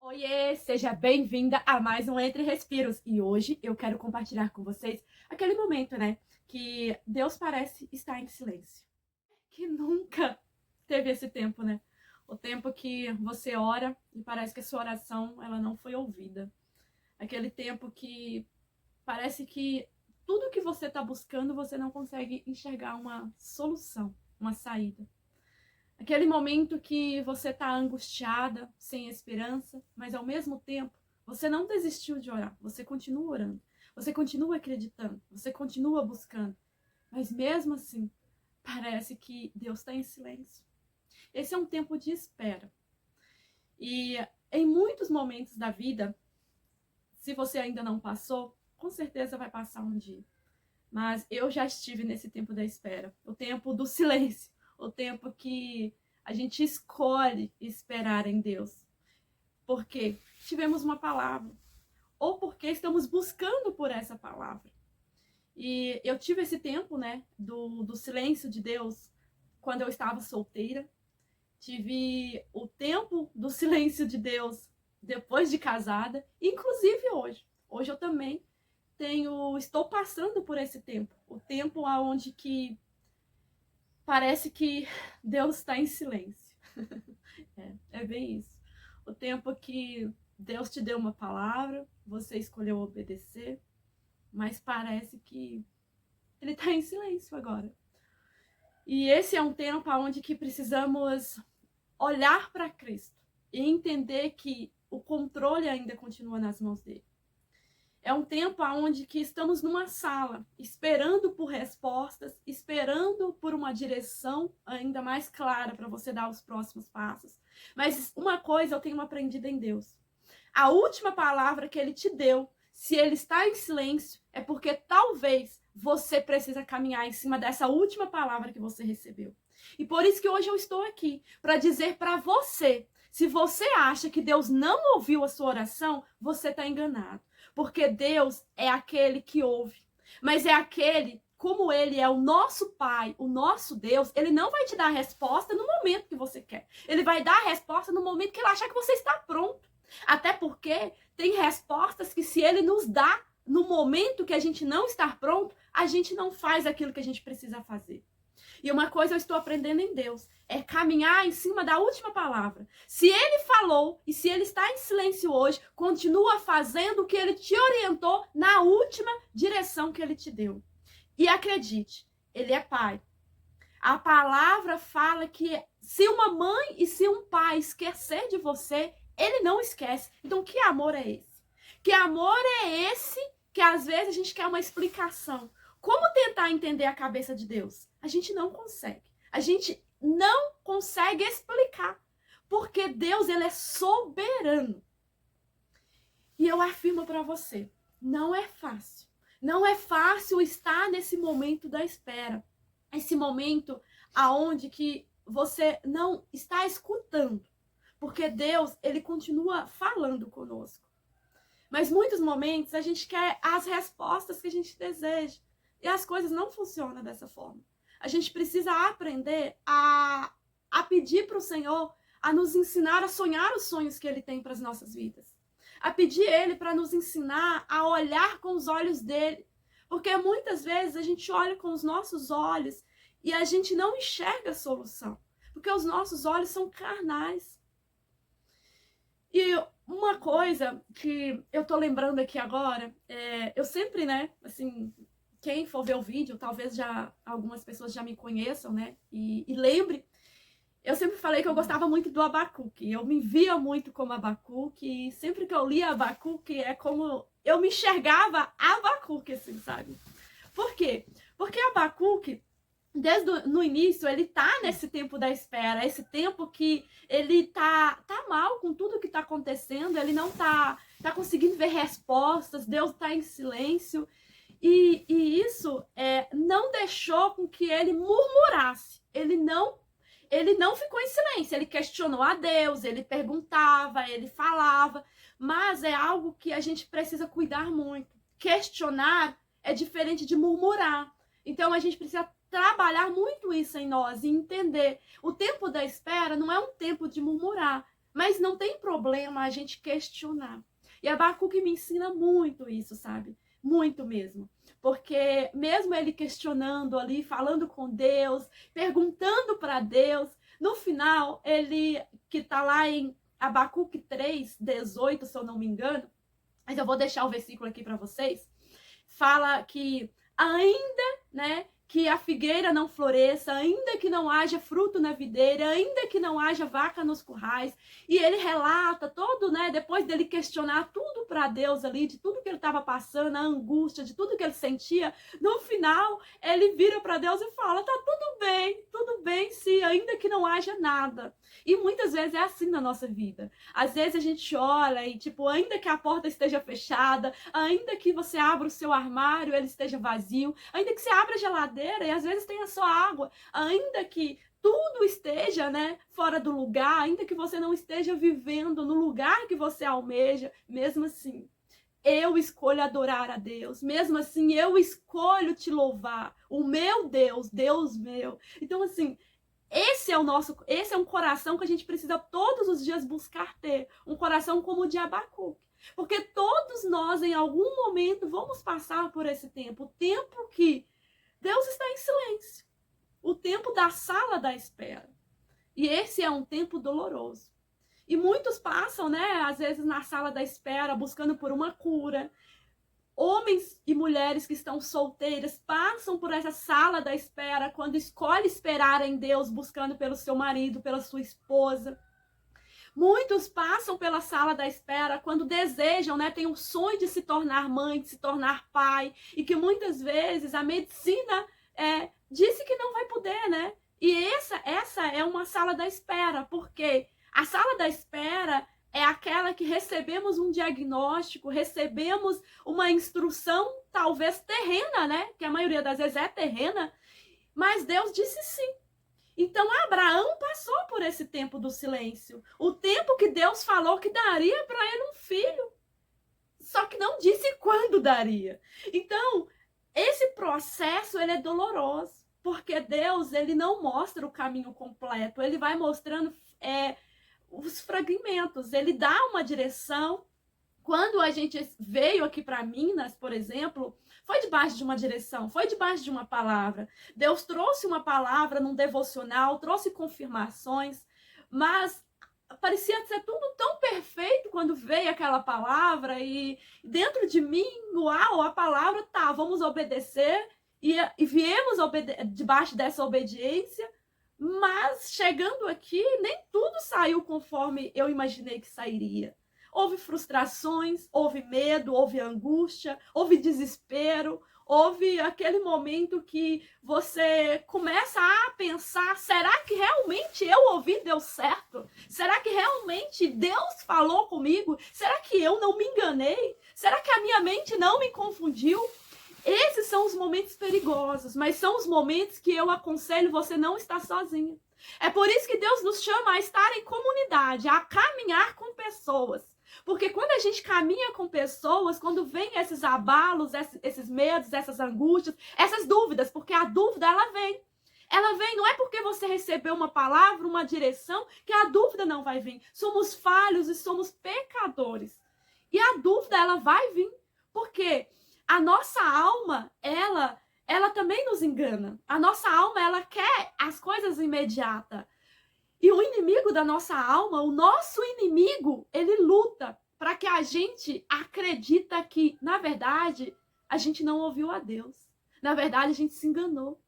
Oiê, seja bem-vinda a mais um Entre Respiros. E hoje eu quero compartilhar com vocês aquele momento, né, que Deus parece estar em silêncio. Que nunca teve esse tempo, né? O tempo que você ora e parece que a sua oração ela não foi ouvida. Aquele tempo que parece que tudo que você está buscando você não consegue enxergar uma solução, uma saída. Aquele momento que você está angustiada, sem esperança, mas ao mesmo tempo você não desistiu de orar, você continua orando, você continua acreditando, você continua buscando, mas mesmo assim parece que Deus está em silêncio. Esse é um tempo de espera. E em muitos momentos da vida, se você ainda não passou, com certeza vai passar um dia. Mas eu já estive nesse tempo da espera, o tempo do silêncio, o tempo que a gente escolhe esperar em Deus. Porque tivemos uma palavra, ou porque estamos buscando por essa palavra. E eu tive esse tempo, né, do silêncio de Deus quando eu estava solteira. Tive o tempo do silêncio de Deus depois de casada, inclusive hoje. Hoje eu também estou passando por esse tempo, o tempo aonde que parece que Deus está em silêncio. É bem isso. O tempo que Deus te deu uma palavra, você escolheu obedecer, mas parece que ele está em silêncio agora. E esse é um tempo onde que precisamos olhar para Cristo e entender que o controle ainda continua nas mãos dele. É um tempo onde que estamos numa sala, esperando por respostas, esperando por uma direção ainda mais clara para você dar os próximos passos. Mas uma coisa eu tenho aprendido em Deus. A última palavra que ele te deu, se ele está em silêncio, é porque talvez você precisa caminhar em cima dessa última palavra que você recebeu. E por isso que hoje eu estou aqui, para dizer para você, se você acha que Deus não ouviu a sua oração, você está enganado. Porque Deus é aquele que ouve, mas é aquele, como ele é o nosso Pai, o nosso Deus, ele não vai te dar a resposta no momento que você quer. Ele vai dar a resposta no momento que ele achar que você está pronto. Até porque tem respostas que se ele nos dá no momento que a gente não está pronto, a gente não faz aquilo que a gente precisa fazer. E uma coisa eu estou aprendendo em Deus, é caminhar em cima da última palavra. Se ele falou e se ele está em silêncio hoje, continua fazendo o que ele te orientou na última direção que ele te deu. E acredite, ele é pai. A palavra fala que se uma mãe e se um pai esquecer de você, ele não esquece. Então, que amor é esse? Que amor é esse que às vezes a gente quer uma explicação? Como tentar entender a cabeça de Deus? A gente não consegue. A gente não consegue explicar. Porque Deus, ele é soberano. E eu afirmo para você, não é fácil. Não é fácil estar nesse momento da espera. Esse momento aonde que você não está escutando. Porque Deus, ele continua falando conosco. Mas muitos momentos a gente quer as respostas que a gente deseja. E as coisas não funcionam dessa forma. A gente precisa aprender a pedir para o Senhor, a nos ensinar a sonhar os sonhos que Ele tem para as nossas vidas. A pedir Ele para nos ensinar a olhar com os olhos dele. Porque muitas vezes a gente olha com os nossos olhos e a gente não enxerga a solução. Porque os nossos olhos são carnais. E uma coisa que eu tô lembrando aqui agora, eu sempre, né, assim, quem for ver o vídeo, talvez já algumas pessoas já me conheçam, né, e lembre, eu sempre falei que eu gostava muito do Abacuque, eu me via muito como Abacuque, e sempre que eu lia Abacuque é como eu me enxergava Abacuque, assim, sabe? Por quê? Porque Abacuque, desde no início, ele tá nesse tempo da espera, esse tempo que ele tá mal com tudo que tá acontecendo, ele não tá conseguindo ver respostas, Deus tá em silêncio, e isso não deixou com que ele murmurasse, ele não ficou em silêncio, ele questionou a Deus, ele perguntava, ele falava, mas é algo que a gente precisa cuidar muito. Questionar é diferente de murmurar. Então a gente precisa trabalhar muito isso em nós e entender. O tempo da espera não é um tempo de murmurar, Mas não tem problema a gente questionar. E Abacuque me ensina muito isso, sabe? Muito mesmo. Porque mesmo ele questionando ali, falando com Deus, perguntando para Deus, no final, ele, que está lá em Abacuque 3:18, se eu não me engano, mas eu vou deixar o versículo aqui para vocês, fala que ainda, né, que a figueira não floresça, ainda que não haja fruto na videira, ainda que não haja vaca nos currais. E ele relata todo, né, depois dele questionar tudo para Deus ali, de tudo que ele estava passando, a angústia, de tudo que ele sentia, no final ele vira para Deus e fala: tá tudo bem, se ainda que não haja nada. E muitas vezes é assim na nossa vida. Às vezes a gente olha e, tipo, ainda que a porta esteja fechada, ainda que você abra o seu armário, ele esteja vazio, ainda que você abra a geladeira e às vezes tenha só água, ainda que tudo esteja, né, fora do lugar, ainda que você não esteja vivendo no lugar que você almeja, mesmo assim, eu escolho adorar a Deus. Mesmo assim, eu escolho te louvar. O meu Deus, Deus meu. Então, assim, esse é um coração que a gente precisa todos os dias buscar ter. Um coração como o de Abacuque. Porque todos nós, em algum momento, vamos passar por esse tempo. O tempo que Deus está em silêncio. O tempo da sala da espera. E esse é um tempo doloroso. E muitos passam, né, às vezes na sala da espera, buscando por uma cura. Homens e mulheres que estão solteiras passam por essa sala da espera quando escolhe esperar em Deus, buscando pelo seu marido, pela sua esposa. Muitos passam pela sala da espera quando desejam, né, têm um sonho de se tornar mãe, de se tornar pai, e que muitas vezes a medicina disse que não vai poder, né? E essa é uma sala da espera, porque a sala da espera é aquela que recebemos um diagnóstico, recebemos uma instrução, talvez terrena, né? Que a maioria das vezes é terrena, mas Deus disse sim. Então Abraão passou por esse tempo do silêncio, o tempo que Deus falou que daria para ele um filho, só que não disse quando daria. Então esse processo ele é doloroso, porque Deus ele não mostra o caminho completo, ele vai mostrando os fragmentos, ele dá uma direção. Quando a gente veio aqui para Minas, por exemplo, foi debaixo de uma direção, foi debaixo de uma palavra. Deus trouxe uma palavra num devocional, trouxe confirmações, mas parecia ser tudo tão perfeito quando veio aquela palavra e dentro de mim, uau, a palavra tá, vamos obedecer e viemos debaixo dessa obediência, mas chegando aqui, nem tudo saiu conforme eu imaginei que sairia. Houve frustrações, houve medo, houve angústia, houve desespero, houve aquele momento que você começa a pensar: será que realmente eu ouvi Deus certo? Será que realmente Deus falou comigo? Será que eu não me enganei? Será que a minha mente não me confundiu? Esses são os momentos perigosos, mas são os momentos que eu aconselho você não estar sozinha. É por isso que Deus nos chama a estar em comunidade, a caminhar com pessoas. Porque quando a gente caminha com pessoas, quando vem esses abalos, esses medos, essas angústias, essas dúvidas, porque a dúvida ela vem. Ela vem, não é porque você recebeu uma palavra, uma direção, que a dúvida não vai vir. Somos falhos e somos pecadores. E a dúvida ela vai vir. Por quê? A nossa alma, ela também nos engana. A nossa alma, ela quer as coisas imediatas. E o inimigo da nossa alma, o nosso inimigo, ele luta para que a gente acredita que, na verdade, a gente não ouviu a Deus. Na verdade, a gente se enganou.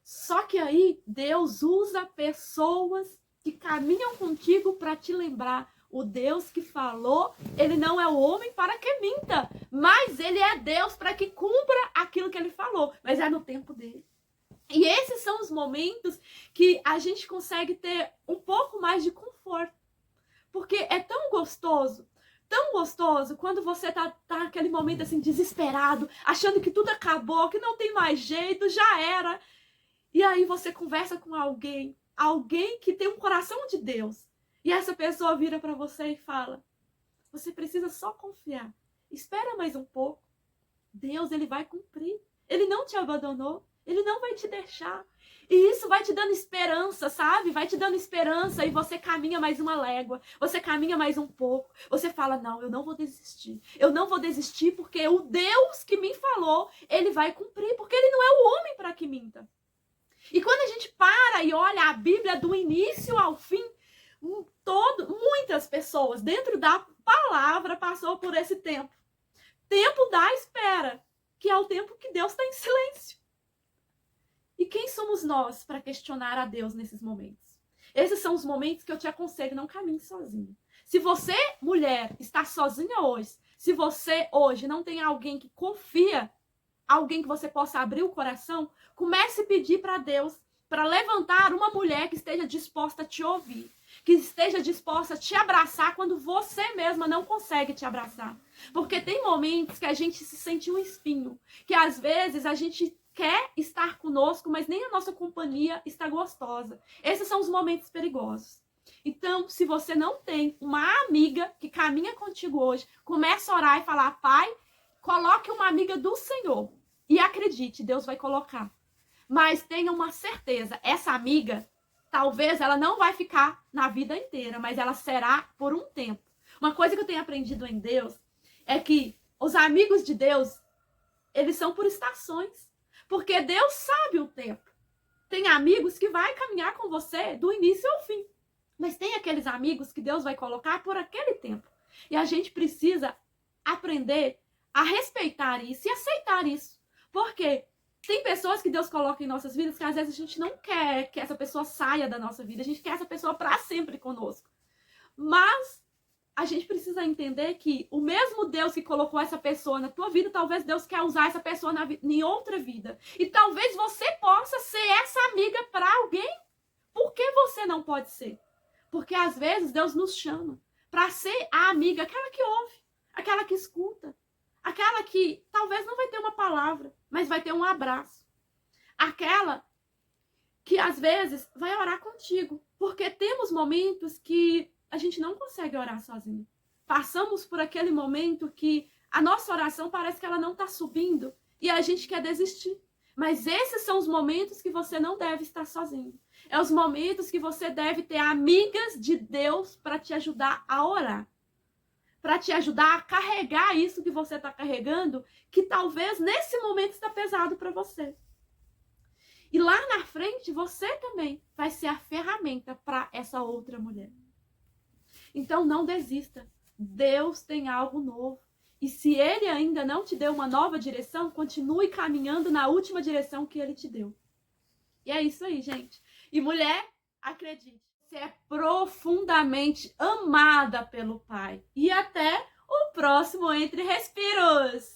Só que aí, Deus usa pessoas que caminham contigo para te lembrar: o Deus que falou, ele não é o homem para que minta, mas ele é Deus para que cumpra aquilo que ele falou, mas é no tempo dele. E esses são os momentos que a gente consegue ter um pouco mais de conforto. Porque é tão gostoso quando você tá naquele momento assim, desesperado, achando que tudo acabou, que não tem mais jeito, já era. E aí você conversa com alguém que tem um coração de Deus. E essa pessoa vira para você e fala: você precisa só confiar. Espera mais um pouco. Deus, ele vai cumprir. Ele não te abandonou. Ele não vai te deixar. E isso vai te dando esperança, sabe? Vai te dando esperança e você caminha mais uma légua, você caminha mais um pouco. Você fala, não, eu não vou desistir. Eu não vou desistir porque o Deus que me falou, ele vai cumprir, porque ele não é o homem para que minta. E quando a gente para e olha a Bíblia do início ao fim, muitas pessoas dentro da palavra passou por esse tempo. Tempo da espera, que é o tempo que Deus está em silêncio. E quem somos nós para questionar a Deus nesses momentos? Esses são os momentos que eu te aconselho, não caminhe sozinho. Se você, mulher, está sozinha hoje, se você hoje não tem alguém que confia, alguém que você possa abrir o coração, comece a pedir para Deus para levantar uma mulher que esteja disposta a te ouvir, que esteja disposta a te abraçar quando você mesma não consegue te abraçar. Porque tem momentos que a gente se sente um espinho, que às vezes a gente quer estar conosco, mas nem a nossa companhia está gostosa. Esses são os momentos perigosos. Então, se você não tem uma amiga que caminha contigo hoje, comece a orar e falar, Pai, coloque uma amiga do Senhor. E acredite, Deus vai colocar. Mas tenha uma certeza, essa amiga, talvez ela não vai ficar na vida inteira, mas ela será por um tempo. Uma coisa que eu tenho aprendido em Deus é que os amigos de Deus, eles são por estações. Porque Deus sabe o tempo. Tem amigos que vai caminhar com você do início ao fim. Mas tem aqueles amigos que Deus vai colocar por aquele tempo. E a gente precisa aprender a respeitar isso e aceitar isso. Porque tem pessoas que Deus coloca em nossas vidas que às vezes a gente não quer que essa pessoa saia da nossa vida. A gente quer essa pessoa para sempre conosco. Mas a gente precisa entender que o mesmo Deus que colocou essa pessoa na tua vida, talvez Deus quer usar essa pessoa em outra vida. E talvez você possa ser essa amiga para alguém. Por que você não pode ser? Porque às vezes Deus nos chama para ser a amiga, aquela que ouve, aquela que escuta, aquela que talvez não vai ter uma palavra, mas vai ter um abraço. Aquela que às vezes vai orar contigo. Porque temos momentos que a gente não consegue orar sozinho. Passamos por aquele momento que a nossa oração parece que ela não está subindo e a gente quer desistir. Mas esses são os momentos que você não deve estar sozinho. É os momentos que você deve ter amigas de Deus para te ajudar a orar. Para te ajudar a carregar isso que você está carregando, que talvez nesse momento está pesado para você. E lá na frente, você também vai ser a ferramenta para essa outra mulher. Então não desista. Deus tem algo novo. E se Ele ainda não te deu uma nova direção, continue caminhando na última direção que Ele te deu. E é isso aí, gente. E mulher, acredite, você é profundamente amada pelo Pai. E até o próximo Entre Respiros!